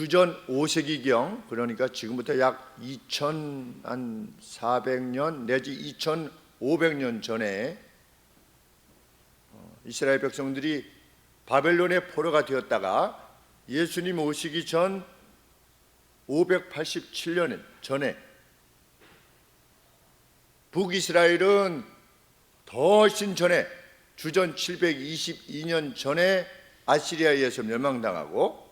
주전 5세기경, 그러니까 지금부터 약 2400년 내지 2500년 전에 이스라엘 백성들이 바벨론의 포로가 되었다가 예수님 오시기 전 587년 전에, 북이스라엘은 더 훨씬 전에 주전 722년 전에 아시리아에 의해서 멸망당하고,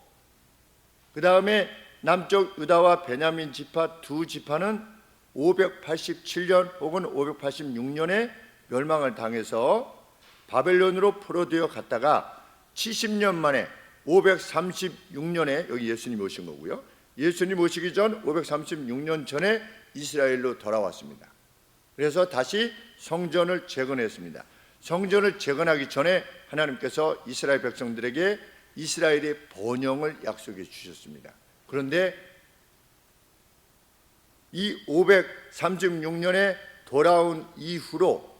그 다음에 남쪽 유다와 베냐민 지파 두 지파는 587년 혹은 586년에 멸망을 당해서 바벨론으로 포로되어 갔다가 70년 만에 536년에 여기 예수님이 오신 거고요. 예수님 오시기 전 536년 전에 이스라엘로 돌아왔습니다. 그래서 다시 성전을 재건했습니다. 성전을 재건하기 전에 하나님께서 이스라엘 백성들에게 이스라엘의 번영을 약속해 주셨습니다. 그런데 이 536년에 돌아온 이후로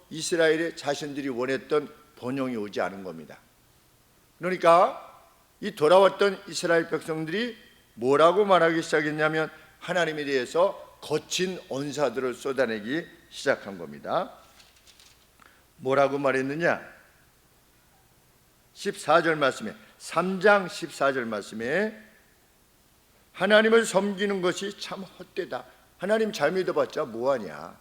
이스라엘의 자신들이 원했던 번영이 오지 않은 겁니다. 그러니까 이 돌아왔던 이스라엘 백성들이 뭐라고 말하기 시작했냐면 하나님에 대해서 거친 언사들을 쏟아내기 시작한 겁니다. 뭐라고 말했느냐? 14절 말씀에, 3장 14절 말씀에 하나님을 섬기는 것이 참 헛되다. 하나님 잘 믿어봤자 뭐하냐?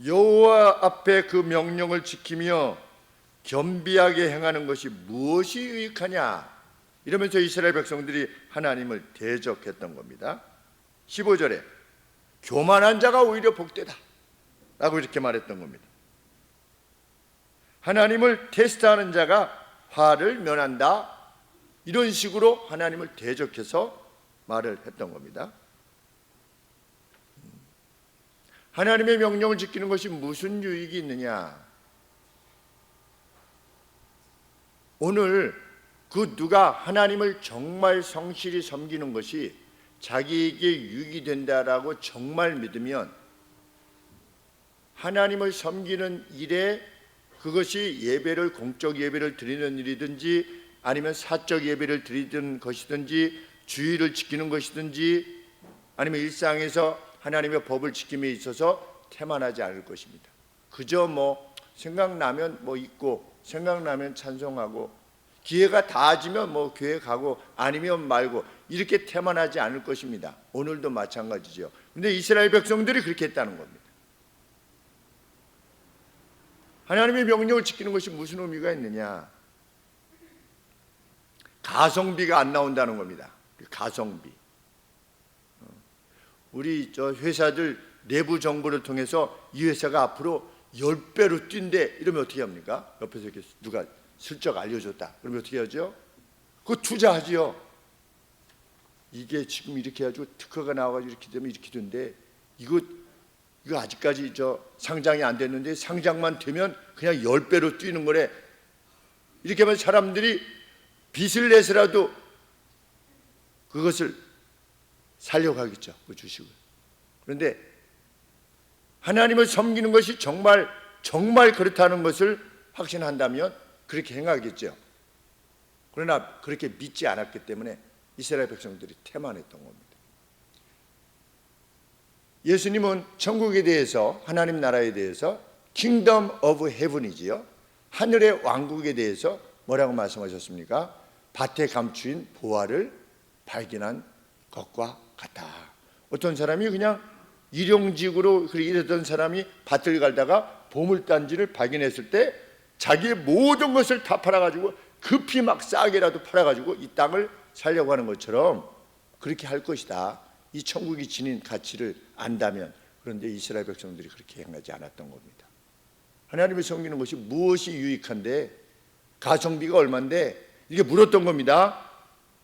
여호와 앞에 그 명령을 지키며 겸비하게 행하는 것이 무엇이 유익하냐? 이러면서 이스라엘 백성들이 하나님을 대적했던 겁니다. 15절에 교만한 자가 오히려 복되다 라고 이렇게 말했던 겁니다. 하나님을 테스트하는 자가 화를 면한다, 이런 식으로 하나님을 대적해서 말을 했던 겁니다. 하나님의 명령을 지키는 것이 무슨 유익이 있느냐? 오늘 그 누가 하나님을 정말 성실히 섬기는 것이 자기에게 유익이 된다라고 정말 믿으면 하나님을 섬기는 일에, 그것이 예배를, 공적 예배를 드리는 일이든지 아니면 사적 예배를 드리는 것이든지 주의를 지키는 것이든지 아니면 일상에서 하나님의 법을 지킴에 있어서 태만하지 않을 것입니다. 그저 뭐 생각나면 뭐 있고 생각나면 찬송하고 기회가 닿아지면 뭐 교회 가고 아니면 말고 이렇게 태만하지 않을 것입니다. 오늘도 마찬가지죠. 근데 이스라엘 백성들이 그렇게 했다는 겁니다. 하나님의 명령을 지키는 것이 무슨 의미가 있느냐? 가성비가 안 나온다는 겁니다. 가성비. 우리 저 회사들 내부 정보를 통해서 이 회사가 앞으로 10배로 뛴대, 이러면 어떻게 합니까? 옆에서 이렇게 누가 슬쩍 알려줬다 그러면 어떻게 하죠? 그거 투자하지요. 이게 지금 이렇게 해가지고 특허가 나와가지고 이렇게 되면 이렇게 된대, 이거 아직까지 저 상장이 안 됐는데 상장만 되면 그냥 10배로 뛰는 거래. 이렇게 하면 사람들이 빚을 내서라도 그것을 살려고 하겠죠, 그 주식을. 그런데 하나님을 섬기는 것이 정말 그렇다는 것을 확신한다면 그렇게 행하겠죠. 그러나 그렇게 믿지 않았기 때문에 이스라엘 백성들이 태만했던 겁니다. 예수님은 천국에 대해서, 하나님 나라에 대해서 Kingdom of Heaven이지요, 하늘의 왕국에 대해서 뭐라고 말씀하셨습니까? 밭에 감추인 보화를 발견한 것과 같다. 어떤 사람이 그냥 일용직으로 일하던 사람이 밭을 갈다가 보물단지를 발견했을 때 자기의 모든 것을 다 팔아가지고 급히 막 싸게라도 팔아가지고 이 땅을 살려고 하는 것처럼 그렇게 할 것이다, 이 천국이 지닌 가치를 안다면. 그런데 이스라엘 백성들이 그렇게 행하지 않았던 겁니다. 하나님을 섬기는 것이 무엇이 유익한데, 가성비가 얼만데, 이렇게 물었던 겁니다.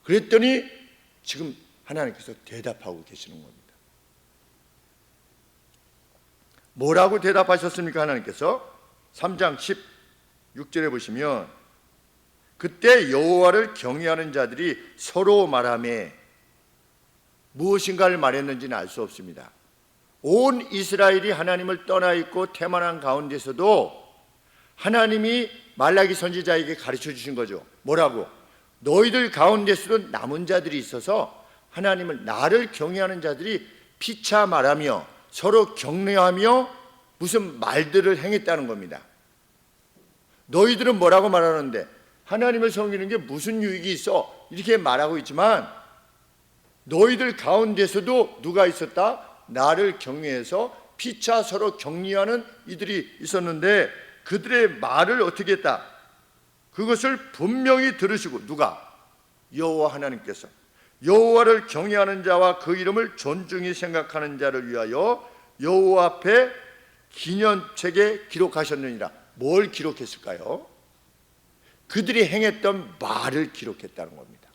그랬더니 지금 하나님께서 대답하고 계시는 겁니다. 뭐라고 대답하셨습니까? 하나님께서 3장 16절에 보시면 그때 여호와를 경외하는 자들이 서로 말하며, 무엇인가를 말했는지는 알 수 없습니다. 온 이스라엘이 하나님을 떠나 있고 태만한 가운데서도 하나님이 말라기 선지자에게 가르쳐 주신 거죠. 뭐라고? 너희들 가운데서도 남은 자들이 있어서 하나님을, 나를 경외하는 자들이 피차 말하며 서로 격려하며 무슨 말들을 행했다는 겁니다. 너희들은 뭐라고 말하는데 하나님을 섬기는 게 무슨 유익이 있어? 이렇게 말하고 있지만 너희들 가운데서도 누가 있었다? 나를 경외해서 피차 서로 격려하는 이들이 있었는데 그들의 말을 어떻게 했다? 그것을 분명히 들으시고, 누가? 여호와 하나님께서 여호와를 경외하는 자와 그 이름을 존중히 생각하는 자를 위하여 여호와 앞에 기념책에 기록하셨느니라. 뭘 기록했을까요? 그들이 행했던 말을 기록했다는 겁니다.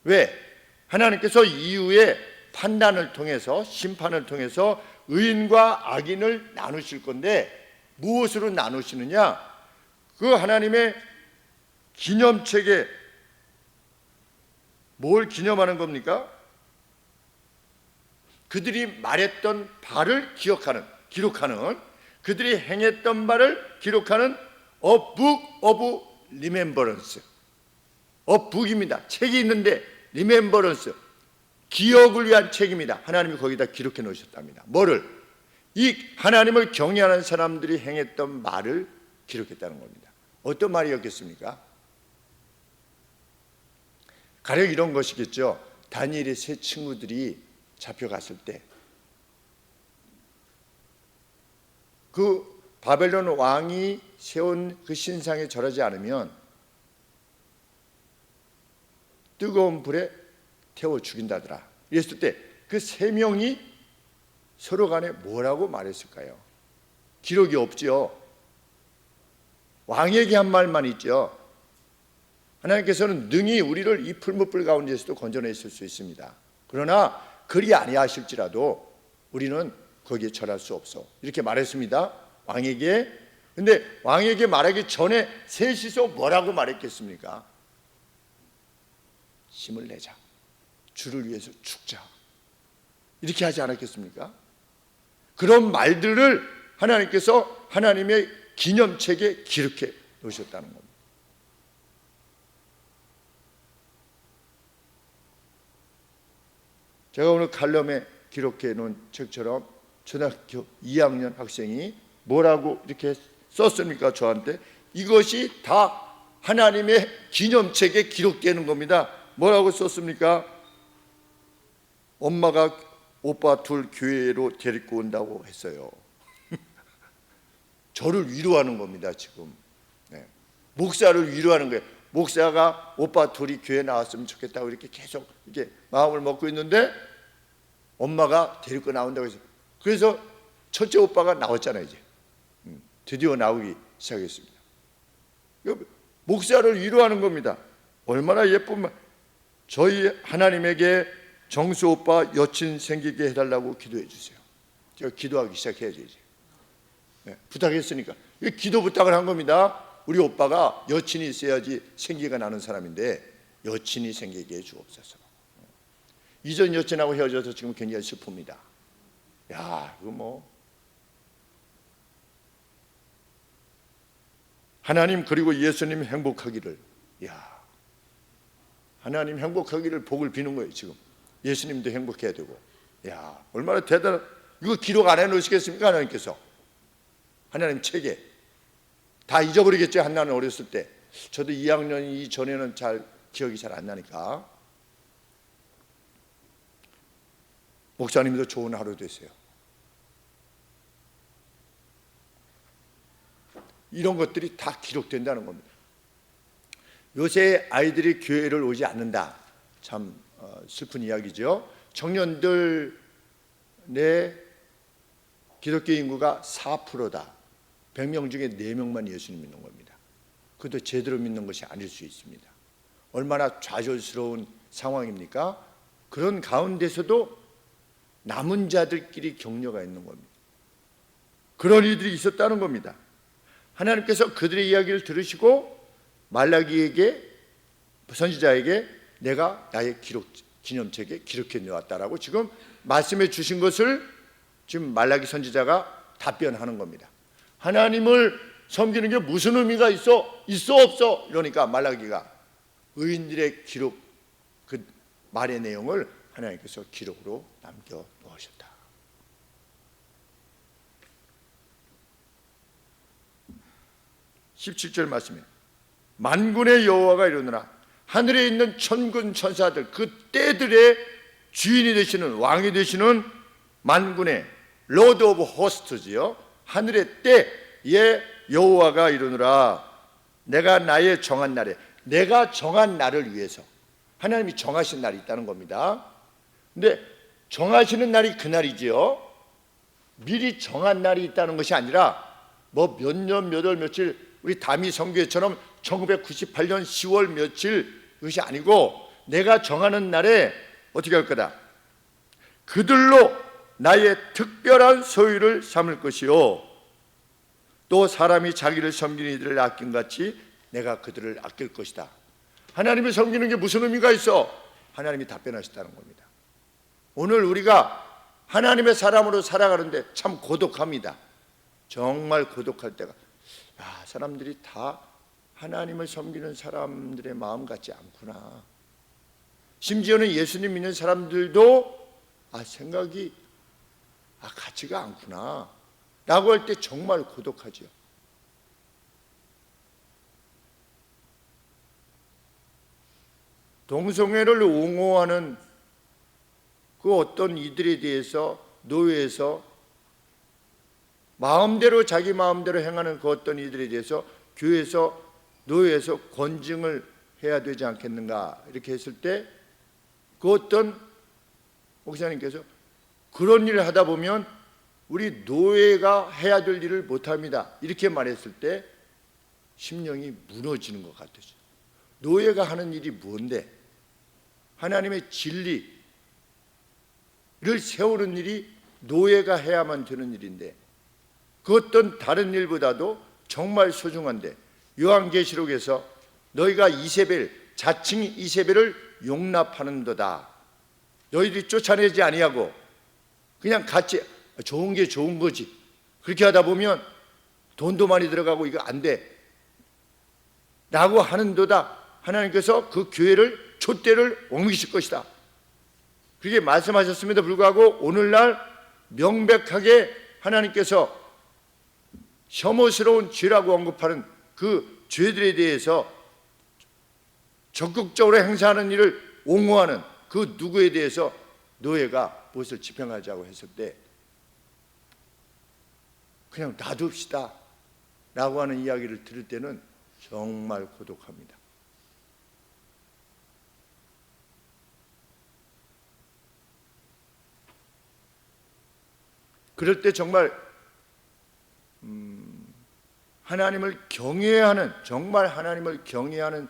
왜? 하나님께서 이후에 판단을 통해서, 심판을 통해서 의인과 악인을 나누실 건데 무엇으로 나누시느냐? 그 하나님의 기념책에 뭘 기념하는 겁니까? 그들이 말했던 바를 기록하는, 그들이 행했던 바를 기록하는 A Book of Remembrance. book입니다. 책이 있는데 Remembrance, 기억을 위한 책입니다. 하나님이 거기다 기록해 놓으셨답니다. 뭐를? 이 하나님을 경외하는 사람들이 행했던 말을 기록했다는 겁니다. 어떤 말이었겠습니까? 가령 이런 것이겠죠. 다니엘의 세 친구들이 잡혀갔을 때 그 바벨론 왕이 세운 그 신상에 절하지 않으면 뜨거운 불에 태워 죽인다더라. 이랬을 때 그 세 명이 서로 간에 뭐라고 말했을까요? 기록이 없죠. 왕에게 한 말만 있죠. 하나님께서는 능히 우리를 이 풀무불 가운데서도 건져내실 수 있습니다. 그러나 그리 아니하실지라도 우리는 거기에 절할 수 없어. 이렇게 말했습니다. 왕에게. 근데 왕에게 말하기 전에 셋이서 뭐라고 말했겠습니까? 힘을 내자. 주를 위해서 죽자. 이렇게 하지 않았겠습니까? 그런 말들을 하나님께서 하나님의 기념책에 기록해 놓으셨다는 겁니다. 제가 오늘 칼럼에 기록해 놓은 책처럼 초등학교 2학년 학생이 뭐라고 이렇게 썼습니까? 저한테 이것이 다 하나님의 기념책에 기록되는 겁니다. 뭐라고 썼습니까? 엄마가 오빠 둘 교회로 데리고 온다고 했어요. 저를 위로하는 겁니다. 지금 목사를 위로하는 거예요. 목사가 오빠 둘이 교회 나왔으면 좋겠다고 이렇게 계속 이렇게 마음을 먹고 있는데 엄마가 데리고 나온다고 해서, 그래서 첫째 오빠가 나왔잖아요. 이제 드디어 나오기 시작했습니다. 목사를 위로하는 겁니다. 얼마나 예쁜 말. 저희 하나님에게 정수 오빠 여친 생기게 해달라고 기도해 주세요. 제가 기도하기 시작해야죠. 이제 부탁했으니까 기도 부탁을 한 겁니다. 우리 오빠가 여친이 있어야지 생기가 나는 사람인데 여친이 생기게 해 주옵소서. 이전 여친하고 헤어져서 지금 굉장히 슬픕니다. 야, 이거 뭐 하나님 그리고 예수님 행복하기를, 야, 하나님 행복하기를 복을 비는 거예요. 지금 예수님도 행복해야 되고, 야, 얼마나 대단한. 이거 기록 안 해놓으시겠습니까? 하나님께서 하나님 책에 다 잊어버리겠죠. 한나는 어렸을 때. 저도 2학년 이전에는 잘 기억이 잘 안 나니까. 목사님도 좋은 하루 되세요. 이런 것들이 다 기록된다는 겁니다. 요새 아이들이 교회를 오지 않는다. 참 슬픈 이야기죠. 청년들 내 기독교 인구가 4%다. 100명 중에 4명만 예수님 믿는 겁니다. 그것도 제대로 믿는 것이 아닐 수 있습니다. 얼마나 좌절스러운 상황입니까? 그런 가운데서도 남은 자들끼리 격려가 있는 겁니다. 그런 일들이 있었다는 겁니다. 하나님께서 그들의 이야기를 들으시고 말라기에게, 선지자에게 내가 나의 기념책에 기록해 놓았다라고 지금 말씀해 주신 것을 지금 말라기 선지자가 답변하는 겁니다. 하나님을 섬기는 게 무슨 의미가 있어? 있어 없어? 이러니까 말라기가 의인들의 기록, 그 말의 내용을 하나님께서 기록으로 남겨 놓으셨다. 17절 말씀에 만군의 여호와가 이르노라 하늘에 있는 천군 천사들 그 때들의 주인이 되시는 왕이 되시는 만군의 로드 오브 호스트지요. 하늘의 때의 여호와가 이르노라 내가 나의 정한 날에, 내가 정한 날을 위해서, 하나님이 정하신 날이 있다는 겁니다. 근데 정하시는 날이 그날이지요. 미리 정한 날이 있다는 것이 아니라 뭐 몇 년 몇 월 며칠 우리 다미 선교회처럼 1998년 10월 며칠 그것이 아니고 내가 정하는 날에 어떻게 할 거다. 그들로 나의 특별한 소유를 삼을 것이요 또 사람이 자기를 섬기는 이들을 아낀 같이 내가 그들을 아낄 것이다. 하나님을 섬기는 게 무슨 의미가 있어? 하나님이 답변하셨다는 겁니다. 오늘 우리가 하나님의 사람으로 살아가는데 참 고독합니다. 정말 고독할 때가 사람들이 다 하나님을 섬기는 사람들의 마음 같지 않구나. 심지어는 예수님 믿는 사람들도 생각이 같지가 않구나 라고 할 때 정말 고독하죠. 동성애를 옹호하는 그 어떤 이들에 대해서 노예에서 마음대로 자기 마음대로 행하는 그 어떤 이들에 대해서 교회에서 노예에서 권징을 해야 되지 않겠는가 이렇게 했을 때 그 어떤 목사님께서 그런 일을 하다 보면 우리 노예가 해야 될 일을 못합니다 이렇게 말했을 때 심령이 무너지는 것 같았어요. 노예가 하는 일이 뭔데? 하나님의 진리를 세우는 일이 노예가 해야만 되는 일인데 그 어떤 다른 일보다도 정말 소중한데 요한계시록에서 너희가 이세벨, 자칭 이세벨을 용납하는도다. 너희들이 쫓아내지 아니하고 그냥 같이 좋은 게 좋은 거지. 그렇게 하다 보면 돈도 많이 들어가고 이거 안 돼 라고 하는도다. 하나님께서 그 교회를 촛대를 옮기실 것이다. 그렇게 말씀하셨음에도 불구하고 오늘날 명백하게 하나님께서 혐오스러운 죄라고 언급하는 그 죄들에 대해서 적극적으로 행사하는 일을 옹호하는 그 누구에 대해서 노예가 무엇을 집행하자고 했을 때 그냥 놔둡시다 라고 하는 이야기를 들을 때는 정말 고독합니다. 그럴 때 정말 하나님을 경외하는, 정말 하나님을 경외하는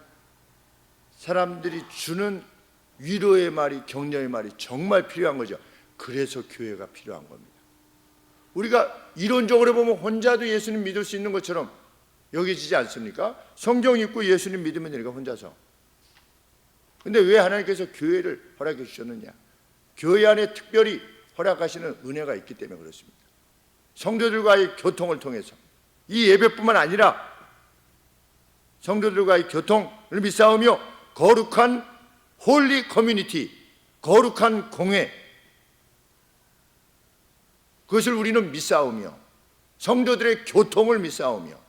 사람들이 주는 위로의 말이, 격려의 말이 정말 필요한 거죠. 그래서 교회가 필요한 겁니다. 우리가 이론적으로 보면 혼자도 예수님 믿을 수 있는 것처럼 여겨지지 않습니까? 성경 읽고 예수님 믿으면 우리가 혼자서. 근데 왜 하나님께서 교회를 허락해 주셨느냐? 교회 안에 특별히 허락하시는 은혜가 있기 때문에 그렇습니다. 성도들과의 교통을 통해서 이 예배뿐만 아니라 성도들과의 교통을 믿사오며 거룩한 홀리 커뮤니티, 거룩한 공회, 그것을 우리는 믿사오며 성도들의 교통을 믿사오며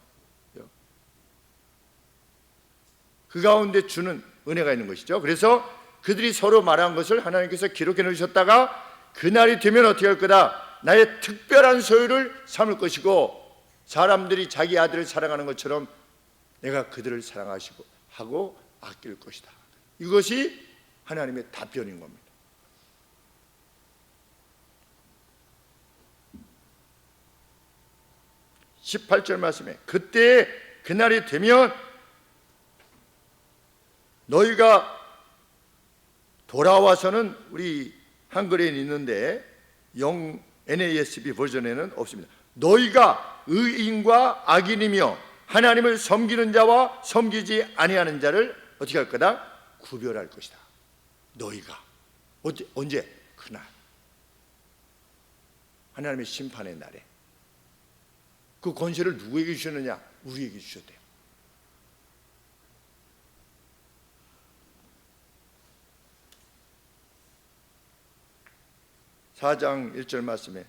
그 가운데 주는 은혜가 있는 것이죠. 그래서 그들이 서로 말한 것을 하나님께서 기록해 놓으셨다가 그날이 되면 어떻게 할 거다? 나의 특별한 소유를 삼을 것이고 사람들이 자기 아들을 사랑하는 것처럼 내가 그들을 사랑하시고 하고 아낄 것이다. 이것이 하나님의 답변인 겁니다. (18절) 말씀에 그때 그날이 되면 너희가 돌아와서는 우리 한글에는 있는데 NASB 버전에는 없습니다. 너희가 의인과 악인이며 하나님을 섬기는 자와 섬기지 아니하는 자를 어떻게 할 거다? 구별할 것이다. 너희가 언제? 그날 하나님의 심판의 날에 그 권세를 누구에게 주셨느냐? 우리에게 주셨대요. (4장 1절) 말씀에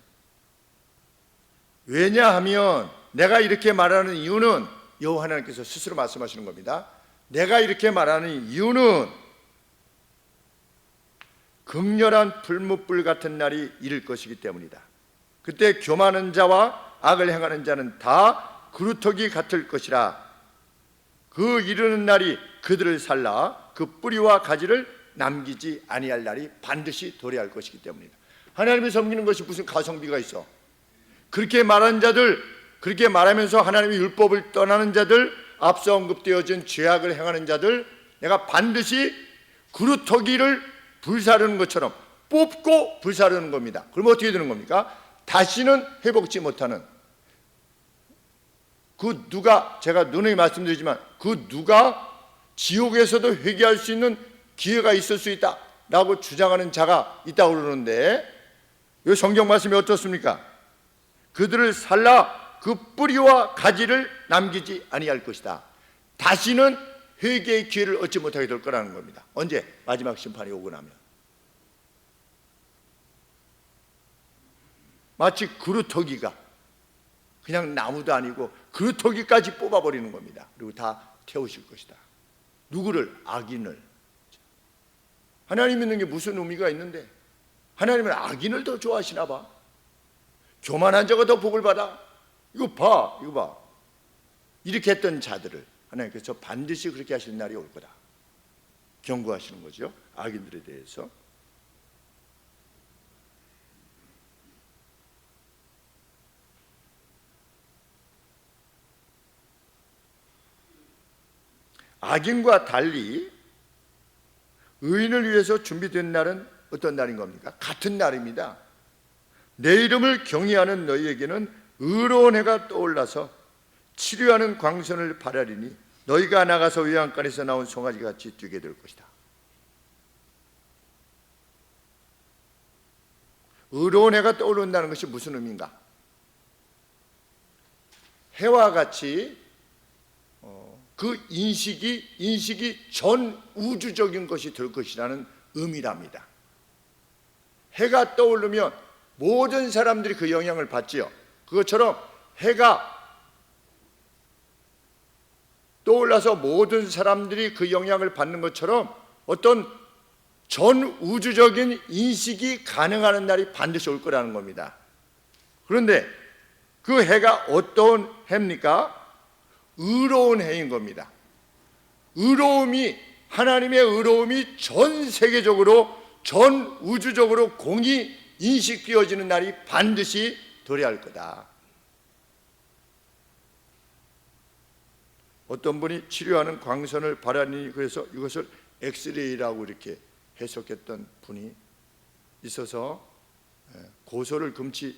왜냐하면 내가 이렇게 말하는 이유는 여호와 하나님께서 스스로 말씀하시는 겁니다. 내가 이렇게 말하는 이유는 극렬한 불못불 같은 날이 이를 것이기 때문이다. 그때 교만한 자와 악을 행하는 자는 다 그루터기 같을 것이라. 그 이르는 날이 그들을 살라 그 뿌리와 가지를 남기지 아니할 날이 반드시 도래할 것이기 때문이다. 하나님을 섬기는 것이 무슨 가성비가 있어? 그렇게 말하는 자들, 그렇게 말하면서 하나님의 율법을 떠나는 자들, 앞서 언급되어진 죄악을 행하는 자들, 내가 반드시 그루터기를 불사르는 것처럼 뽑고 불사르는 겁니다. 그럼 어떻게 되는 겁니까? 다시는 회복지 못하는, 그 누가, 제가 누누이 말씀드리지만 그 누가 지옥에서도 회개할 수 있는 기회가 있을 수 있다 라고 주장하는 자가 있다고 그러는데, 이 성경 말씀이 어떻습니까? 그들을 살라 그 뿌리와 가지를 남기지 아니할 것이다. 다시는 회개의 기회를 얻지 못하게 될 거라는 겁니다. 언제? 마지막 심판이 오고 나면. 마치 그루터기가 그냥 나무도 아니고 그루터기까지 뽑아버리는 겁니다. 그리고 다 태우실 것이다. 누구를? 악인을. 하나님 믿는 게 무슨 의미가 있는데 하나님은 악인을 더 좋아하시나 봐. 교만한 자가 더 복을 받아. 이거 봐. 이렇게 했던 자들을 하나님께서 반드시 그렇게 하시는 날이 올 거다 경고하시는 거죠. 악인들에 대해서. 악인과 달리 의인을 위해서 준비된 날은 어떤 날인 겁니까? 같은 날입니다. 내 이름을 경외하는 너희에게는 의로운 해가 떠올라서 치료하는 광선을 바라리니 너희가 나가서 외양간에서 나온 송아지같이 뛰게 될 것이다. 의로운 해가 떠오른다는 것이 무슨 의미인가? 해와 같이 그 인식이 전 우주적인 것이 될 것이라는 의미랍니다. 해가 떠오르면 모든 사람들이 그 영향을 받지요. 그것처럼 해가 떠올라서 모든 사람들이 그 영향을 받는 것처럼 어떤 전 우주적인 인식이 가능한 날이 반드시 올 거라는 겁니다. 그런데 그 해가 어떤 해입니까? 의로운 해인 겁니다. 의로움이, 하나님의 의로움이 전 세계적으로, 전 우주적으로 공히 인식되어지는 날이 반드시 도래할 거다. 어떤 분이 치료하는 광선을 바라니, 그래서 이것을 엑스레이라고 이렇게 해석했던 분이 있어서 고소를 금치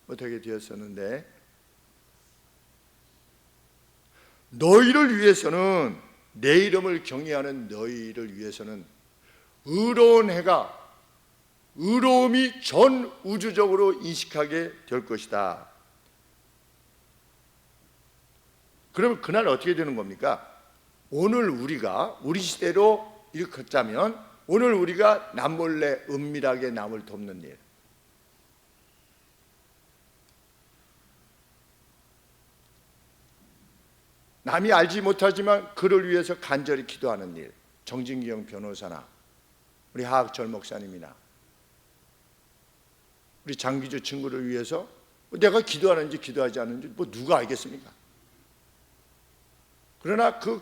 못하게 되었었는데, 너희를 위해서는, 내 이름을 경외하는 너희를 위해서는 의로운 해가, 의로움이 전 우주적으로 인식하게 될 것이다. 그러면 그날 어떻게 되는 겁니까? 오늘 우리가 우리 시대로 일컫자면 오늘 우리가 남몰래 은밀하게 남을 돕는 일, 남이 알지 못하지만 그를 위해서 간절히 기도하는 일, 정진경 변호사나 우리 하학철 목사님이나 우리 장기주 친구를 위해서 내가 기도하는지 기도하지 않는지 뭐 누가 알겠습니까? 그러나 그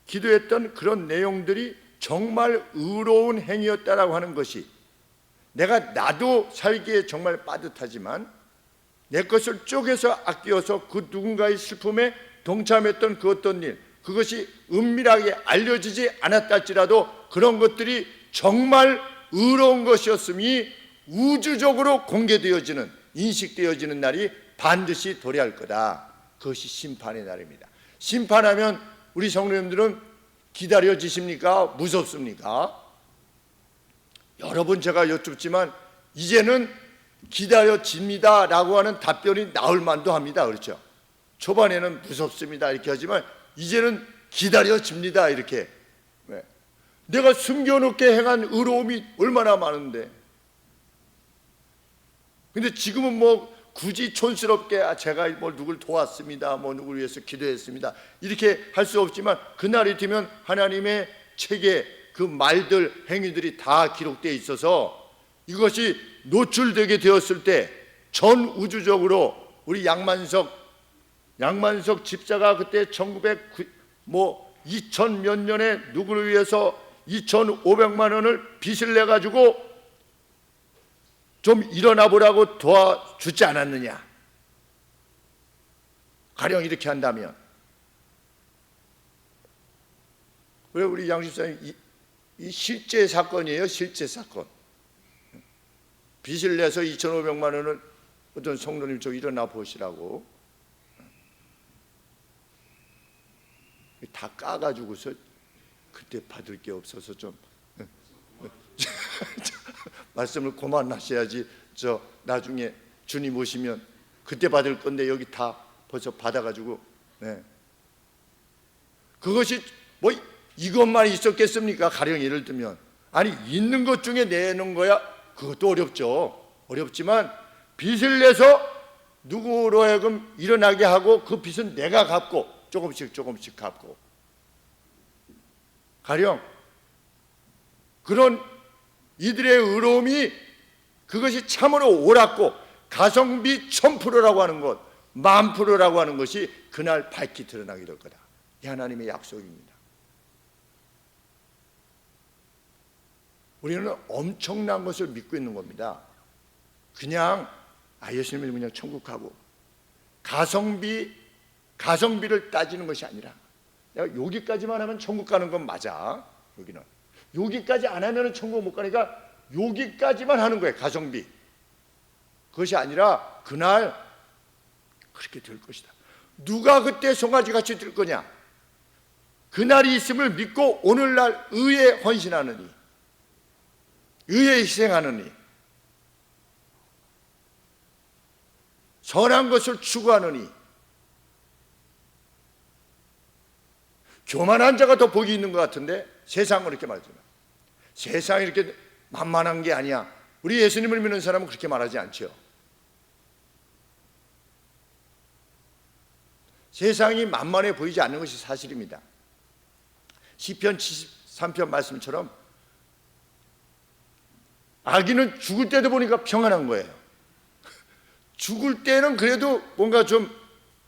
기도했던 그런 내용들이 정말 의로운 행위였다라고 하는 것이, 내가 나도 살기에 정말 빠듯하지만 내 것을 쪼개서 아끼어서 그 누군가의 슬픔에 동참했던 그 어떤 일, 그것이 은밀하게 알려지지 않았다 할지라도 그런 것들이 정말 의로운 것이었음이 우주적으로 공개되어지는, 인식되어지는 날이 반드시 도래할 거다. 그것이 심판의 날입니다. 심판하면 우리 성도님들은 기다려지십니까? 무섭습니까? 여러 번 제가 여쭙지만 이제는 기다려집니다 라고 하는 답변이 나올 만도 합니다. 그렇죠? 초반에는 무섭습니다 이렇게 하지만 이제는 기다려집니다 이렇게. 왜? 내가 숨겨놓게 행한 의로움이 얼마나 많은데. 근데 지금은 뭐 굳이 촌스럽게 제가 뭐 누굴 도왔습니다, 뭐 누굴 위해서 기도했습니다 이렇게 할 수 없지만 그날이 되면 하나님의 책에 그 말들, 행위들이 다 기록되어 있어서 이것이 노출되게 되었을 때 전 우주적으로 우리 양만석 집사가 그때 2000 몇 년에 누구를 위해서 2,500만 원을 빚을 내 가지고 좀 일어나 보라고 도와주지 않았느냐. 가령 이렇게 한다면. 그래 우리 양 집사님 이 실제 사건이에요. 실제 사건. 빚을 내서 2,500만 원을 어떤 성도님 좀 일어나 보시라고 다 까가지고서 그때 받을 게 없어서 좀 말씀을 그만 하셔야지. 저 나중에 주님 오시면 그때 받을 건데 여기 다 벌써 받아가지고. 네. 그것이 뭐 이것만 있었겠습니까? 가령 예를 들면 아니 있는 것 중에 내는 거야 그것도 어렵죠. 어렵지만 빚을 내서 누구로 하여금 일어나게 하고 그 빚은 내가 갚고 조금씩 갚고. 가령 그런 이들의 의로움이 그것이 참으로 옳았고 가성비 1000%라고 하는 것, 10,000%라고 하는 것이 그날 밝히 드러나게 될 거다. 이 하나님의 약속입니다. 우리는 엄청난 것을 믿고 있는 겁니다. 그냥 예수님을 그냥 천국 가고 가성비를 따지는 것이 아니라 내가 여기까지만 하면 천국 가는 건 맞아. 여기는 여기까지 안 하면 천국 못 가니까 여기까지만 하는 거예요. 가성비. 그것이 아니라 그날 그렇게 될 것이다. 누가 그때 송아지같이 될 거냐? 그날이 있음을 믿고 오늘날 의에 헌신하느니, 의에 희생하느니, 선한 것을 추구하느니. 교만한 자가 더 복이 있는 것 같은데 세상은 그렇게 말하잖아. 세상이 이렇게 만만한 게 아니야. 우리 예수님을 믿는 사람은 그렇게 말하지 않죠. 세상이 만만해 보이지 않는 것이 사실입니다. 시편 73편 말씀처럼 아기는 죽을 때도 보니까 평안한 거예요. 죽을 때는 그래도 뭔가 좀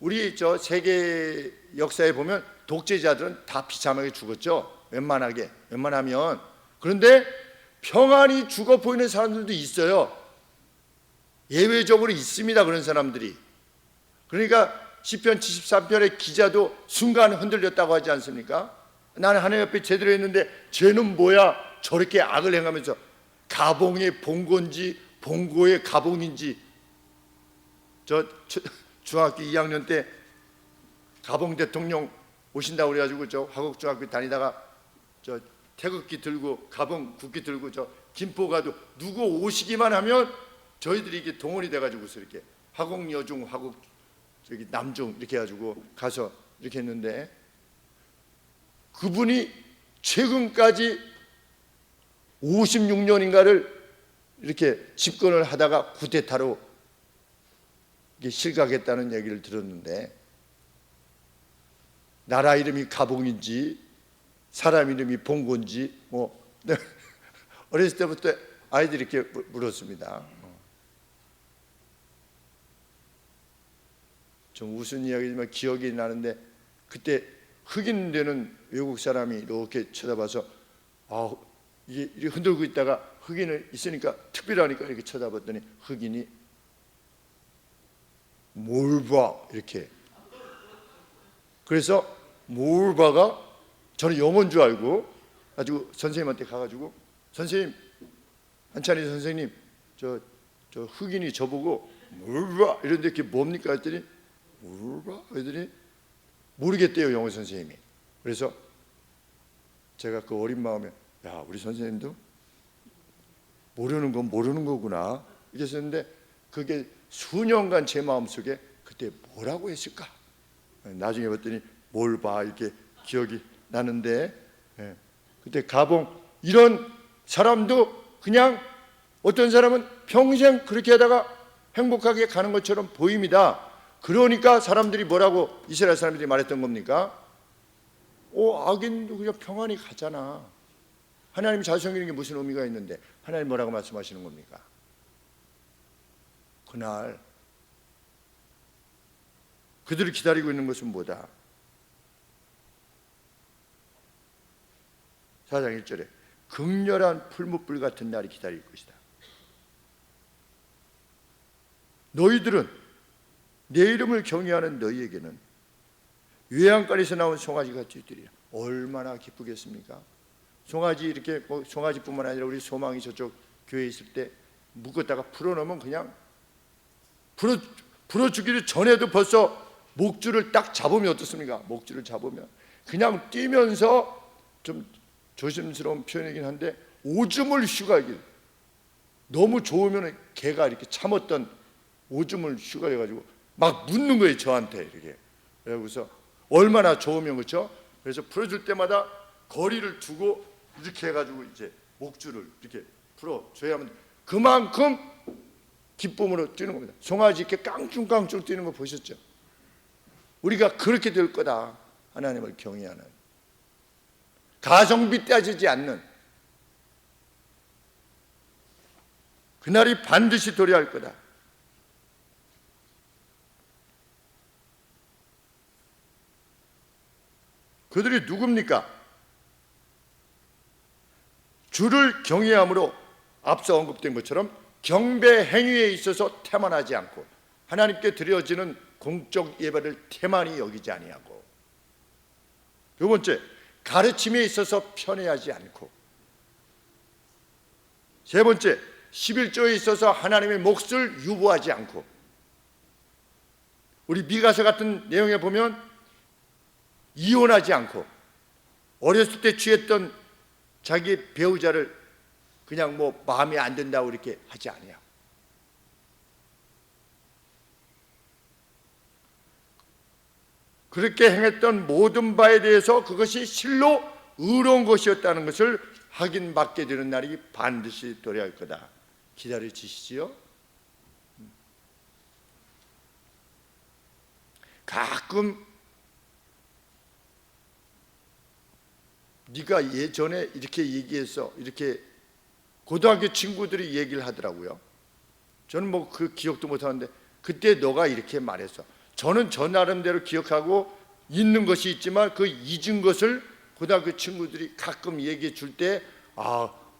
우리 저 세계 역사에 보면 독재자들은 다 비참하게 죽었죠. 웬만하면. 그런데 평안히 죽어 보이는 사람들도 있어요. 예외적으로 있습니다. 그런 사람들이. 그러니까 시편 73편의 기자도 순간 흔들렸다고 하지 않습니까? 나는 하나님 앞에 제대로 했는데 쟤는 뭐야? 저렇게 악을 행하면서 가봉의 본건지 본고의 가봉인지. 저 중학교 2학년 때 가봉 대통령 오신다고 그래가지고 저 화곡중학교 다니다가 저 태극기 들고 가봉 국기 들고 저 김포 가도 누구 오시기만 하면 저희들이 이게 동원이 돼가지고서 이렇게 화곡여중 화곡 저기 남중 이렇게 해가지고 가서 이렇게 했는데 그분이 최근까지 56년인가를 이렇게 집권을 하다가 쿠데타로 실각했다는 얘기를 들었는데 나라 이름이 가봉인지 사람 이름이 봉건지 뭐 어렸을 때부터 아이들이 이렇게 물었습니다. 좀 웃은 이야기지만 기억이 나는데 그때 흑인 되는 외국 사람이 이렇게 쳐다봐서 이게 이렇게 흔들고 있다가 흑인을 있으니까 특별하니까 이렇게 쳐다봤더니 흑인이 뭘 봐 이렇게. 그래서 뭘 봐가 저는 영어인 줄 알고 가지고 선생님한테 가가지고 선생님 한찬희 선생님 저 흑인이 저보고 뭘 봐 이런데 그게 뭡니까 했더니 뭘 봐 했더니 모르겠대요 영어 선생님이. 그래서 제가 그 어린 마음에 야 우리 선생님도 모르는 건 모르는 거구나 이렇게 했었는데 그게 수년간 제 마음속에 그때 뭐라고 했을까 나중에 봤더니 뭘 봐 이렇게 기억이 나는데, 그때 가봉 이런 사람도 그냥 어떤 사람은 평생 그렇게 하다가 행복하게 가는 것처럼 보입니다. 그러니까 사람들이 뭐라고 이스라엘 사람들이 말했던 겁니까? 악인도 그냥 평안히 가잖아. 하나님이 잘 섬기는 게 무슨 의미가 있는데, 하나님 뭐라고 말씀하시는 겁니까? 그날 그들을 기다리고 있는 것은 뭐다? 4장 1절에 극렬한 풀무불 같은 날이 기다릴 것이다. 너희들은 내 이름을 경외하는 너희에게는 외양간에서 나온 송아지같이 되리라. 얼마나 기쁘겠습니까? 송아지 이렇게 송아지뿐만 아니라 우리 소망이 저쪽 교회에 있을 때 묶었다가 풀어놓으면 그냥 풀어주기를 전에도 벌써 목줄을 딱 잡으면 어떻습니까? 목줄을 잡으면 그냥 뛰면서, 좀 조심스러운 표현이긴 한데 오줌을 휴가길, 너무 좋으면 개가 이렇게 참았던 오줌을 휴가해가지고 막 묻는 거예요 저한테 이렇게. 그래서 얼마나 좋으면, 그렇죠? 그래서 풀어줄 때마다 거리를 두고 이렇게 해가지고 이제 목줄을 이렇게 풀어줘야만 그만큼 기쁨으로 뛰는 겁니다. 송아지 이렇게 깡충깡충 뛰는 거 보셨죠? 우리가 그렇게 될 거다. 하나님을 경외하는, 가성비 따지지 않는 그날이 반드시 도래할 거다. 그들이 누굽니까? 주를 경외함으로 앞서 언급된 것처럼 경배 행위에 있어서 태만하지 않고, 하나님께 드려지는 공적 예배를 태만히 여기지 아니하고, 두 번째, 가르침에 있어서 편애하지 않고, 세 번째, 11조에 있어서 하나님의 몫을 유보하지 않고, 우리 미가서 같은 내용에 보면 이혼하지 않고, 어렸을 때 취했던 자기 배우자를 그냥 마음에 안 든다고 이렇게 하지 아니하고, 그렇게 행했던 모든 바에 대해서 그것이 실로 의로운 것이었다는 것을 확인받게 되는 날이 반드시 도래할 거다. 기다려지시지요? 가끔 네가 예전에 이렇게 얘기해서, 이렇게 고등학교 친구들이 얘기를 하더라고요. 저는 그 기억도 못하는데 그때 너가 이렇게 말했어. 저는 저 나름대로 기억하고 있는 것이 있지만 그 잊은 것을 고등학교 친구들이 가끔 얘기해 줄 때,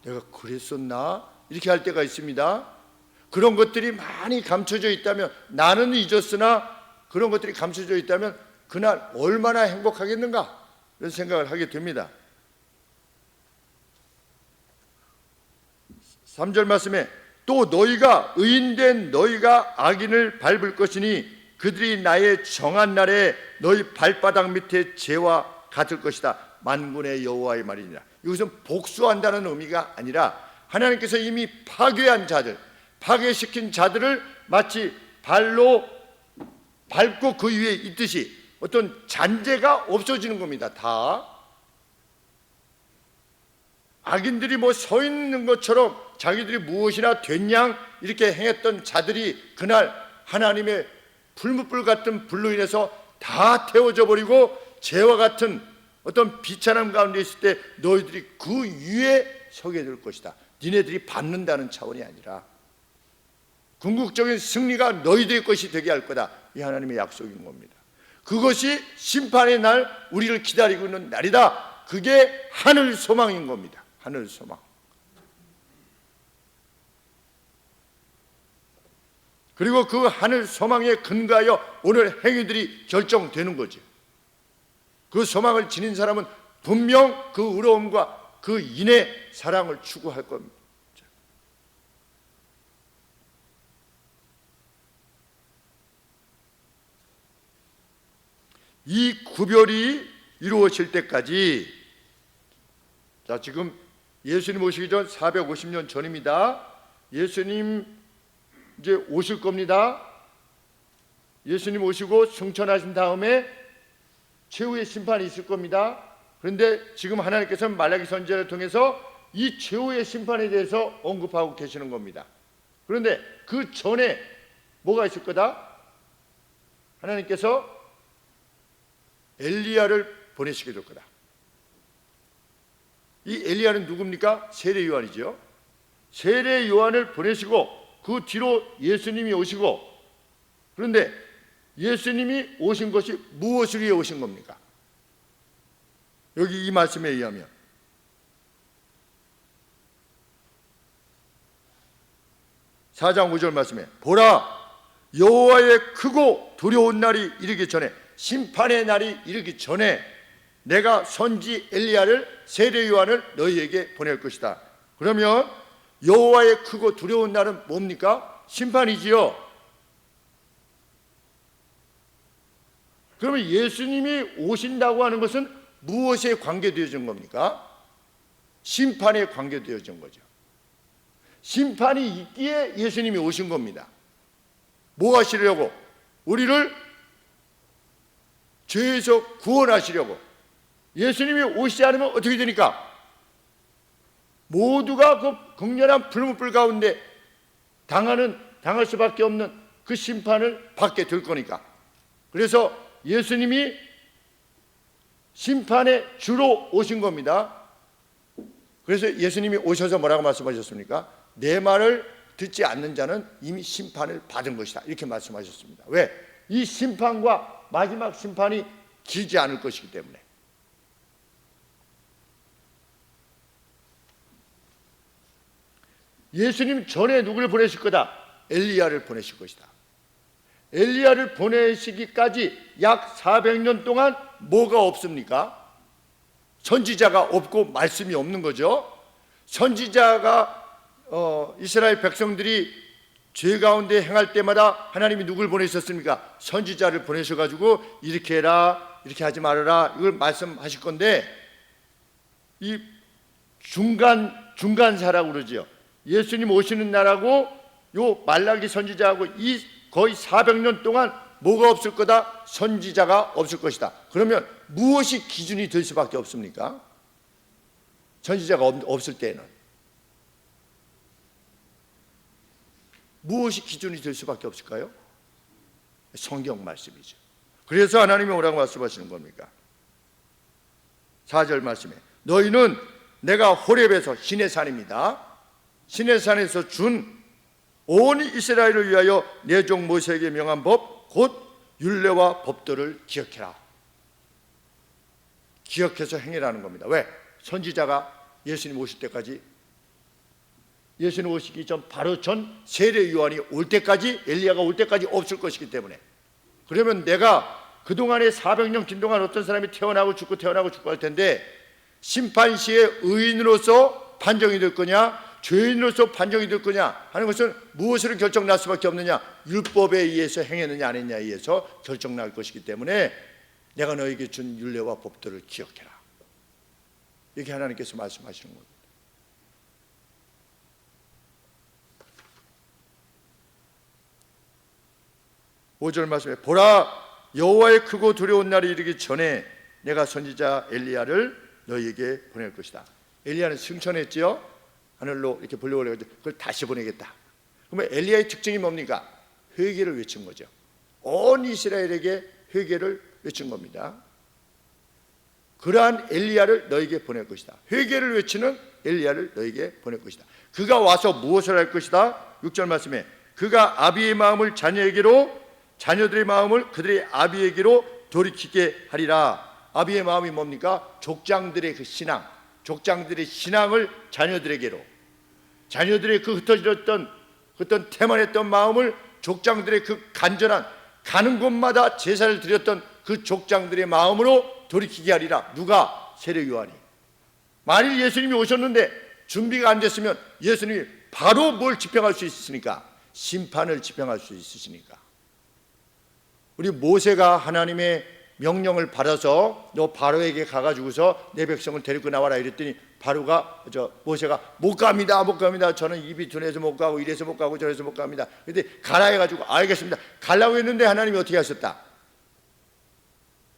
내가 그랬었나? 이렇게 할 때가 있습니다. 그런 것들이 많이 감춰져 있다면, 나는 잊었으나 그런 것들이 감춰져 있다면 그날 얼마나 행복하겠는가, 이런 생각을 하게 됩니다. 3절 말씀에 또 너희가 의인된 너희가 악인을 밟을 것이니 그들이 나의 정한 날에 너희 발바닥 밑에 재와 같을 것이다. 만군의 여호와의 말이니라. 이것은 복수한다는 의미가 아니라 하나님께서 이미 파괴한 자들, 파괴시킨 자들을 마치 발로 밟고 그 위에 있듯이 어떤 잔재가 없어지는 겁니다. 다 악인들이 서 있는 것처럼 자기들이 무엇이나 된 양 이렇게 행했던 자들이 그날 하나님의 풀무불 같은 불로 인해서 다 태워져 버리고, 재와 같은 어떤 비참함 가운데 있을 때 너희들이 그 위에 서게 될 것이다. 니네들이 받는다는 차원이 아니라 궁극적인 승리가 너희들의 것이 되게 할 거다. 이 하나님의 약속인 겁니다. 그것이 심판의 날 우리를 기다리고 있는 날이다. 그게 하늘 소망인 겁니다. 하늘 소망. 그리고 그 하늘 소망에 근거하여 오늘 행위들이 결정되는 거죠. 그 소망을 지닌 사람은 분명 그 의로움과 그 인의 사랑을 추구할 겁니다. 이 구별이 이루어질 때까지, 자, 지금 예수님 오시기 전 450년 전입니다. 예수님 이제 오실 겁니다. 예수님 오시고 승천하신 다음에 최후의 심판이 있을 겁니다. 그런데 지금 하나님께서는 말라기 선지자를 통해서 이 최후의 심판에 대해서 언급하고 계시는 겁니다. 그런데 그 전에 뭐가 있을 거다? 하나님께서 엘리야를 보내시게 될 거다. 이 엘리야는 누굽니까? 세례 요한이죠. 세례 요한을 보내시고 그 뒤로 예수님이 오시고, 그런데 예수님이 오신 것이 무엇을 위해 오신 겁니까? 여기 이 말씀에 의하면 4장 5절 말씀에 보라 여호와의 크고 두려운 날이 이르기 전에, 심판의 날이 이르기 전에 내가 선지 엘리야를, 세례 요한을 너희에게 보낼 것이다. 그러면 여호와의 크고 두려운 날은 뭡니까? 심판이지요. 그러면 예수님이 오신다고 하는 것은 무엇에 관계되어진 겁니까? 심판에 관계되어진 거죠. 심판이 있기에 예수님이 오신 겁니다. 뭐 하시려고? 우리를 죄에서 구원하시려고. 예수님이 오시지 않으면 어떻게 되니까? 모두가 그 극렬한 불문불 가운데 당할 수밖에 없는 그 심판을 받게 될 거니까. 그래서 예수님이 심판의 주로 오신 겁니다. 그래서 예수님이 오셔서 뭐라고 말씀하셨습니까? 내 말을 듣지 않는 자는 이미 심판을 받은 것이다, 이렇게 말씀하셨습니다. 왜? 이 심판과 마지막 심판이 길지 않을 것이기 때문에. 예수님 전에 누구를 보내실 거다? 엘리야를 보내실 것이다. 엘리야를 보내시기까지 약 400년 동안 뭐가 없습니까? 선지자가 없고 말씀이 없는 거죠. 선지자가 이스라엘 백성들이 죄 가운데 행할 때마다 하나님이 누굴 보내셨습니까? 선지자를 보내셔가지고 이렇게 해라, 이렇게 하지 말아라, 이걸 말씀하실 건데, 이 중간사라고 그러죠. 예수님 오시는 날하고 요 말라기 선지자하고 이 거의 400년 동안 뭐가 없을 거다? 선지자가 없을 것이다. 그러면 무엇이 기준이 될 수밖에 없습니까? 선지자가 없을 때는 무엇이 기준이 될 수밖에 없을까요? 성경 말씀이죠. 그래서 하나님이 뭐라고 말씀하시는 겁니까? 4절 말씀에 너희는 내가 호렙에서 시내산입니다. 시내산에서 준 온 이스라엘을 위하여 내 종 모세에게 명한 법 곧 율례와 법도를 기억해라. 기억해서 행해라는 겁니다. 왜? 선지자가 예수님 오실 때까지, 예수님 오시기 전 바로 전 세례 요한이 올 때까지, 엘리야가 올 때까지 없을 것이기 때문에. 그러면 내가 그동안에 400년 긴 동안 어떤 사람이 태어나고 죽고 할 텐데, 심판 시에 의인으로서 판정이 될 거냐, 죄인으로서 판정이 될 거냐 하는 것은 무엇으로 결정날 수밖에 없느냐? 율법에 의해서 행했느냐 안 했느냐에 의해서 결정날 것이기 때문에 내가 너에게 준 율례와 법도를 기억해라, 이렇게 하나님께서 말씀하시는 겁니다. (5절) 말씀에 보라 여호와의 크고 두려운 날이 이르기 전에 내가 선지자 엘리야를 너희에게 보낼 것이다. 엘리야는 승천했지요. 하늘로 이렇게 불려올려 가지고 그걸 다시 보내겠다. 그러면 엘리야의 특징이 뭡니까? 회개를 외친 거죠. 온 이스라엘에게 회개를 외친 겁니다. 그러한 엘리야를 너에게 보낼 것이다. 회개를 외치는 엘리야를 너에게 보낼 것이다. 그가 와서 무엇을 할 것이다? 6절 말씀에 그가 아비의 마음을 자녀에게로, 자녀들의 마음을 그들의 아비에게로 돌이키게 하리라. 아비의 마음이 뭡니까? 족장들의 그 신앙, 족장들의 신앙을 자녀들에게로, 자녀들의 그 흩어졌던 어떤 태만했던 마음을 족장들의 그 간절한, 가는 곳마다 제사를 드렸던 그 족장들의 마음으로 돌이키게 하리라. 누가? 세례 요한이. 만일 예수님이 오셨는데 준비가 안 됐으면 예수님이 바로 뭘 집행할 수 있으니까? 심판을 집행할 수 있으시니까. 우리 모세가 하나님의 명령을 받아서 너 바로에게 가가지고서 내 백성을 데리고 나와라 이랬더니 모세가 못 갑니다. 저는 입이 둔해서 못 가고 이래서 못 가고 저래서 못 갑니다. 근데 가라 해가지고 알겠습니다. 가려고 했는데 하나님이 어떻게 하셨다?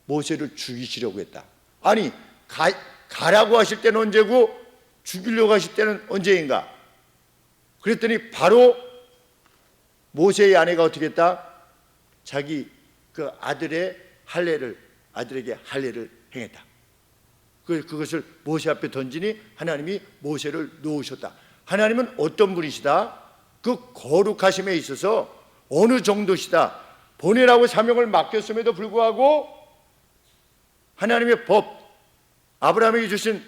모세를 죽이시려고 했다. 아니, 가라고 하실 때는 언제고 죽이려고 하실 때는 언제인가? 그랬더니 바로 모세의 아내가 어떻게 했다? 자기 그 아들에게 할례를 행했다. 그것을 모세 앞에 던지니 하나님이 모세를 놓으셨다. 하나님은 어떤 분이시다? 그 거룩하심에 있어서 어느 정도시다. 보내라고 사명을 맡겼음에도 불구하고 하나님의 법, 아브라함에게 주신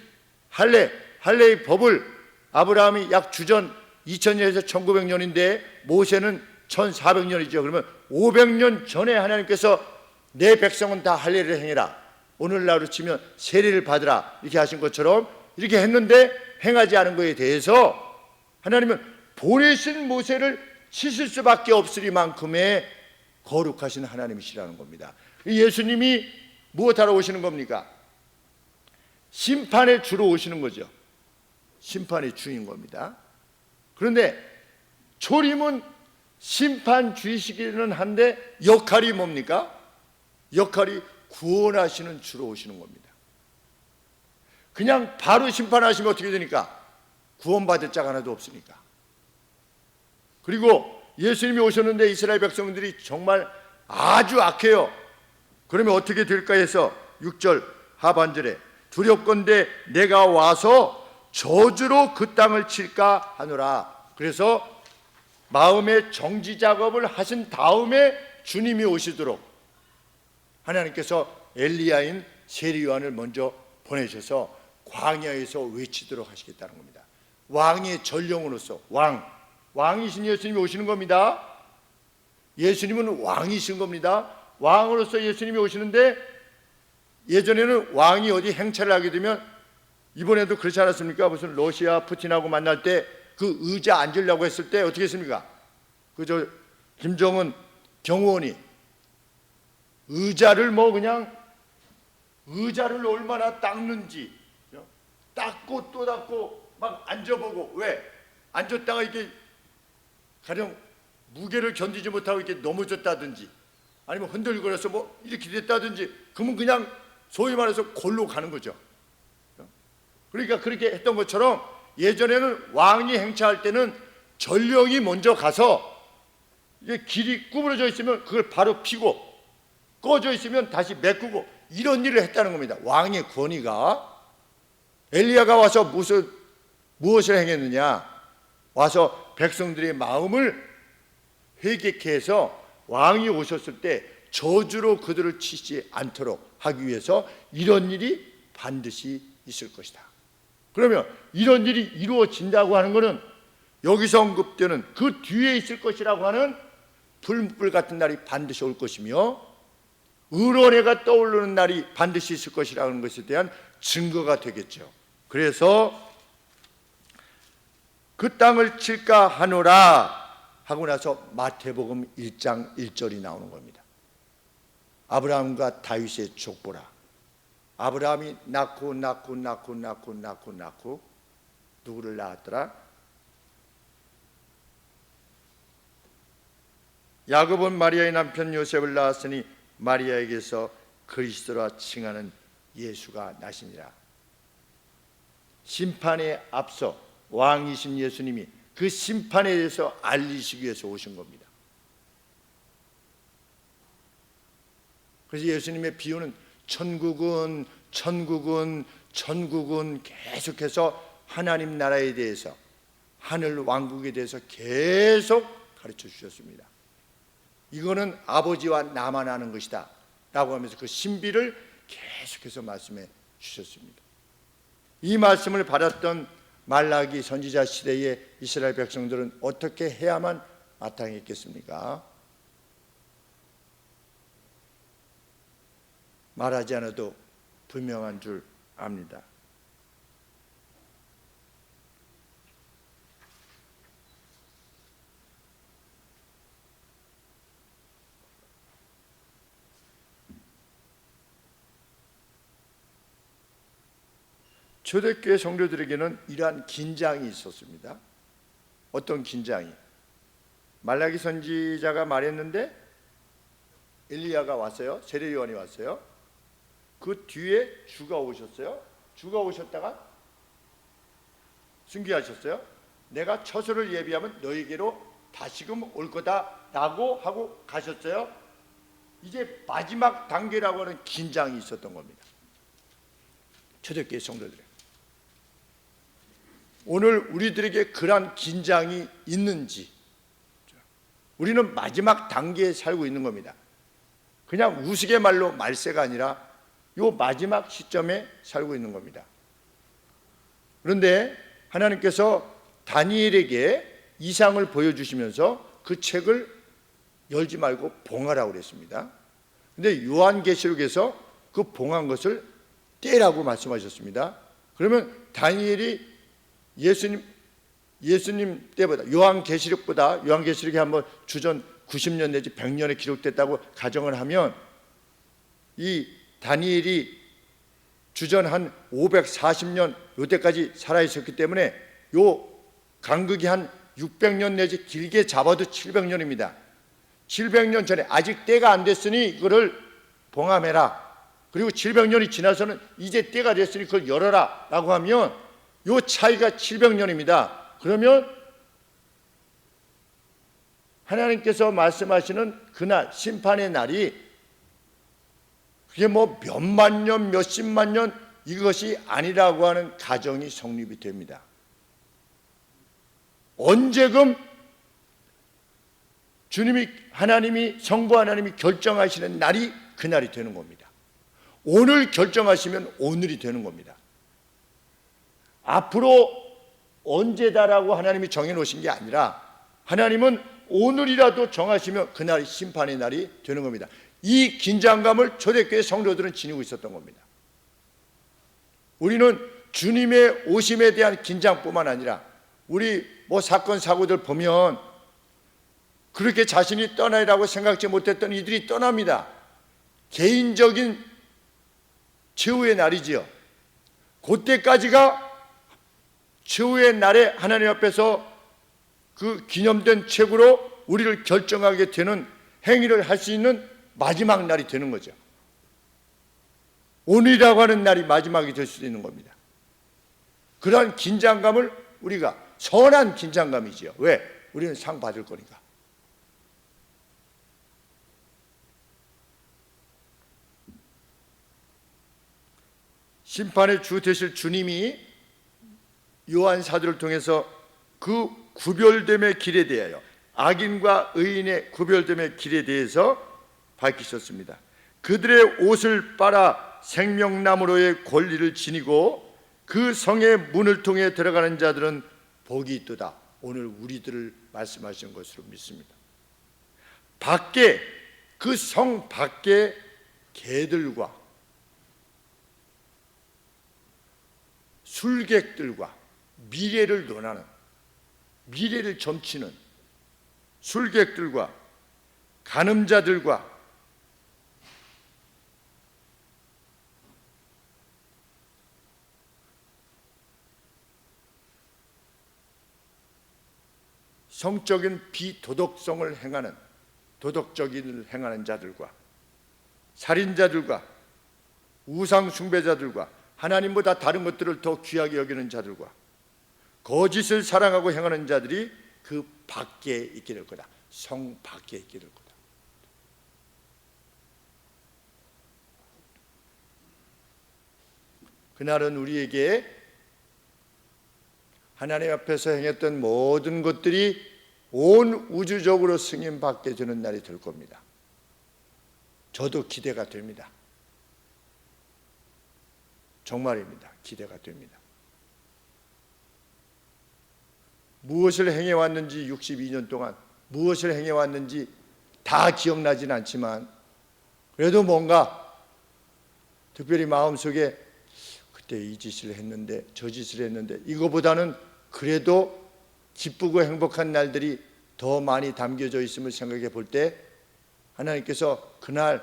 할례의 법을 아브라함이 약 주전 2000년에서 1900년인데 모세는 1400년이죠. 그러면 500년 전에 하나님께서 내 백성은 다 할례를 행해라, 오늘날로 치면 세례를 받으라, 이렇게 하신 것처럼 이렇게 했는데 행하지 않은 것에 대해서 하나님은 보내신 모세를 치실 수밖에 없으리만큼의 거룩하신 하나님이시라는 겁니다. 예수님이 무엇하러 오시는 겁니까? 심판의 주로 오시는 거죠. 심판의 주인 겁니다. 그런데 초림은 심판주이시기는 한데 역할이 뭡니까? 역할이 구원하시는 주로 오시는 겁니다. 그냥 바로 심판하시면 어떻게 되니까? 구원받을 자가 하나도 없으니까. 그리고 예수님이 오셨는데 이스라엘 백성들이 정말 아주 악해요. 그러면 어떻게 될까 해서 6절 하반절에 두렵건대 내가 와서 저주로 그 땅을 칠까 하노라. 그래서 마음의 정지 작업을 하신 다음에 주님이 오시도록 하나님께서 엘리야인 세리요한을 먼저 보내셔서 광야에서 외치도록 하시겠다는 겁니다. 왕의 전령으로서 왕이신 예수님이 오시는 겁니다. 예수님은 왕이신 겁니다. 왕으로서 예수님이 오시는데 예전에는 왕이 어디 행차를 하게 되면, 이번에도 그렇지 않았습니까? 무슨 러시아 푸틴하고 만날 때 그 의자 앉으려고 했을 때 어떻게 했습니까? 그저 김정은 경호원이 의자를 그냥 의자를 얼마나 닦는지 닦고 또 닦고 막 앉아보고, 왜? 앉았다가 이렇게 가령 무게를 견디지 못하고 이렇게 넘어졌다든지 아니면 흔들거려서 이렇게 됐다든지, 그러면 그냥 소위 말해서 골로 가는 거죠. 그러니까 그렇게 했던 것처럼 예전에는 왕이 행차할 때는 전령이 먼저 가서 이게 길이 구부러져 있으면 그걸 바로 피고, 꺼져 있으면 다시 메꾸고, 이런 일을 했다는 겁니다. 왕의 권위가. 엘리야가 와서 무엇을 행했느냐? 와서 백성들의 마음을 회개케 해서 왕이 오셨을 때 저주로 그들을 치지 않도록 하기 위해서 이런 일이 반드시 있을 것이다. 그러면 이런 일이 이루어진다고 하는 것은 여기서 언급되는 그 뒤에 있을 것이라고 하는 불 같은 날이 반드시 올 것이며 의로운 해가 떠오르는 날이 반드시 있을 것이라는 것에 대한 증거가 되겠죠. 그래서 그 땅을 칠까 하노라 하고 나서 마태복음 1장 1절이 나오는 겁니다. 아브라함과 다윗의 족보라. 아브라함이 낳고 누구를 낳았더라? 야곱은 마리아의 남편 요셉을 낳았으니 마리아에게서 그리스도라 칭하는 예수가 나시니라. 심판에 앞서 왕이신 예수님이 그 심판에 대해서 알리시기 위해서 오신 겁니다. 그래서 예수님의 비유는 천국은 계속해서 하나님 나라에 대해서, 하늘 왕국에 대해서 계속 가르쳐 주셨습니다. 이거는 아버지와 나만 아는 것이다 라고 하면서 그 신비를 계속해서 말씀해 주셨습니다. 이 말씀을 받았던 말라기 선지자 시대의 이스라엘 백성들은 어떻게 해야만 마땅했겠습니까? 말하지 않아도 분명한 줄 압니다. 초대교회 성도들에게는 이러한 긴장이 있었습니다. 어떤 긴장이? 말라기 선지자가 말했는데 엘리야가 왔어요. 세례요한이 왔어요. 그 뒤에 주가 오셨어요. 주가 오셨다가 순교하셨어요. 내가 처소를 예비하면 너에게로 다시금 올 거다라고 하고 가셨어요. 이제 마지막 단계라고 하는 긴장이 있었던 겁니다. 초대교회 성도들, 오늘 우리들에게 그러한 긴장이 있는지, 우리는 마지막 단계에 살고 있는 겁니다. 그냥 우스갯말로 말세가 아니라 요 마지막 시점에 살고 있는 겁니다. 그런데 하나님께서 다니엘에게 이상을 보여주시면서 그 책을 열지 말고 봉하라고 그랬습니다. 그런데 요한계시록에서 그 봉한 것을 떼라고 말씀하셨습니다. 그러면 다니엘이 예수님 때보다, 요한계시록이 한번 주전 90년 내지 100년에 기록됐다고 가정을 하면, 이 다니엘이 주전 한 540년 요때까지 살아있었기 때문에 요 간극이 한 600년 내지 길게 잡아도 700년입니다. 700년 전에 아직 때가 안 됐으니 이거를 봉함해라. 그리고 700년이 지나서는 이제 때가 됐으니 그걸 열어라 라고 하면 요 차이가 700년입니다. 그러면 하나님께서 말씀하시는 그날 심판의 날이 그게 뭐 몇만 년, 몇십만 년 이것이 아니라고 하는 가정이 성립이 됩니다. 언제금 하나님이 성부 하나님이 결정하시는 날이 그날이 되는 겁니다. 오늘 결정하시면 오늘이 되는 겁니다. 앞으로 언제다라고 하나님이 정해놓으신 게 아니라 하나님은 오늘이라도 정하시면 그날이 심판의 날이 되는 겁니다. 이 긴장감을 초대교회 성도들은 지니고 있었던 겁니다. 우리는 주님의 오심에 대한 긴장뿐만 아니라 우리 사건 사고들 보면 그렇게 자신이 떠나리라고 생각지 못했던 이들이 떠납니다. 개인적인 최후의 날이지요. 그때까지가 최후의 날에 하나님 앞에서 그 기념된 책으로 우리를 결정하게 되는 행위를 할 수 있는 마지막 날이 되는 거죠. 오늘이라고 하는 날이 마지막이 될 수도 있는 겁니다. 그러한 긴장감을 우리가, 선한 긴장감이지요. 왜? 우리는 상 받을 거니까. 심판의 주 되실 주님이 요한 사도를 통해서 그 구별됨의 길에 대하여, 악인과 의인의 구별됨의 길에 대해서 밝히셨습니다. 그들의 옷을 빨아 생명나무로의 권리를 지니고 그 성의 문을 통해 들어가는 자들은 복이 있도다. 오늘 우리들을 말씀하신 것으로 믿습니다. 밖에, 그 성 밖에 개들과 술객들과 미래를 논하는, 미래를 점치는 술객들과 간음자들과 성적인 비도덕성을 행하는, 도덕적인 일을 행하는 자들과 살인자들과 우상숭배자들과 하나님보다 다른 것들을 더 귀하게 여기는 자들과 거짓을 사랑하고 행하는 자들이 그 밖에 있게 될 거다. 성 밖에 있게 될 거다. 그날은 우리에게 하나님 앞에서 행했던 모든 것들이 온 우주적으로 승인받게 되는 날이 될 겁니다. 저도 기대가 됩니다. 정말입니다. 기대가 됩니다. 무엇을 행해왔는지 62년 동안 무엇을 행해왔는지 다 기억나진 않지만 그래도 뭔가 특별히 마음속에 그때 이 짓을 했는데 저 짓을 했는데 이거보다는 그래도 기쁘고 행복한 날들이 더 많이 담겨져 있음을 생각해 볼 때 하나님께서 그날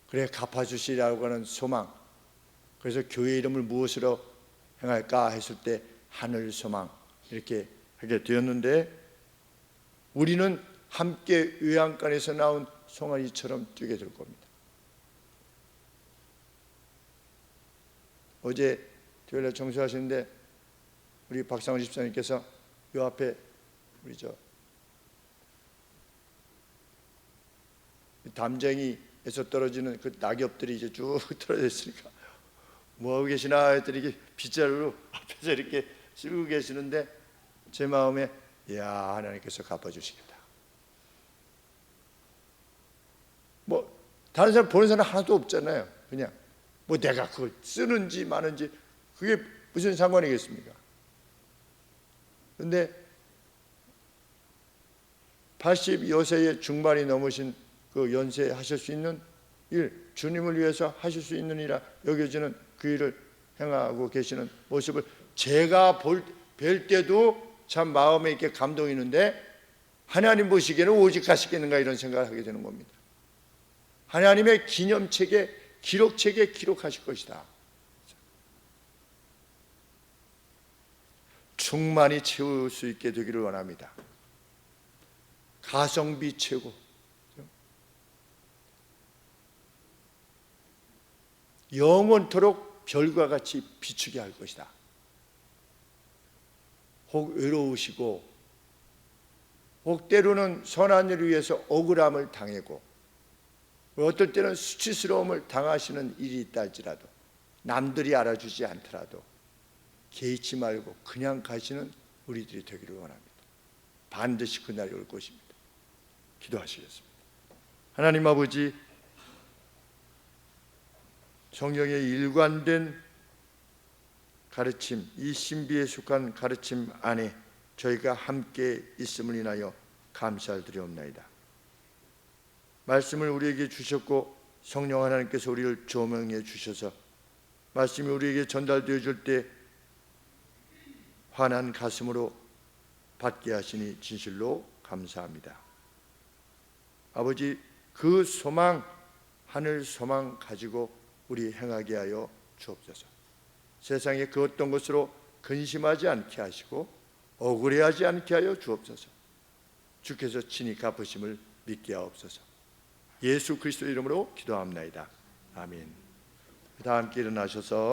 그래 갚아주시라고 하는 소망, 그래서 교회 이름을 무엇으로 행할까 했을 때 하늘 소망 이렇게 하게 되었는데 우리는 함께 외양간에서 나온 송아지처럼 뛰게 될 겁니다. 어제 토요일에 청소하시는데 우리 박상훈 집사님께서 요 앞에 우리 담쟁이에서 떨어지는 그 낙엽들이 이제 쭉 떨어져 있으니까 뭐 하고 계시나 했더니 이게 빗자루로 앞에서 이렇게 쓸고 계시는데 제 마음에 야, 하나님께서 갚아주시겠다. 뭐 다른 사람 보는 사람 하나도 없잖아요. 그냥 뭐 내가 그걸 쓰는지 마는지 그게 무슨 상관이겠습니까? 그런데 80여세의 중반이 넘으신 그 연세에 하실 수 있는 일, 주님을 위해서 하실 수 있는 일이라 여겨지는 그 일을 행하고 계시는 모습을 제가 뵐 때도 참 마음에 이렇게 감동이 있는데 하나님 보시기에는 오직 가시겠는가 이런 생각을 하게 되는 겁니다. 하나님의 기념책에 기록책에 기록하실 것이다. 충만히 채울 수 있게 되기를 원합니다. 가성비 최고, 영원토록 별과 같이 비추게 할 것이다. 혹 외로우시고 혹 때로는 선한 일을 위해서 억울함을 당하고 어떨 때는 수치스러움을 당하시는 일이 있다 할지라도 남들이 알아주지 않더라도 개의치 말고 그냥 가시는 우리들이 되기를 원합니다. 반드시 그날이 올 것입니다. 기도하시겠습니다. 하나님 아버지, 성경의 일관된 가르침, 이 신비에 속한 가르침 안에 저희가 함께 있음을 인하여 감사를 드리옵나이다. 말씀을 우리에게 주셨고 성령 하나님께서 우리를 조명해 주셔서 말씀이 우리에게 전달되어 줄 때 환한 가슴으로 받게 하시니 진실로 감사합니다. 아버지, 그 소망, 하늘 소망 가지고 우리 행하게 하여 주옵소서. 세상에 그 어떤 것으로 근심하지 않게 하시고 억울해하지 않게 하여 주옵소서. 주께서 친히 갚으심을 믿게 하옵소서. 예수 그리스도 이름으로 기도합나이다. 아멘. 다 함께 일어나셔서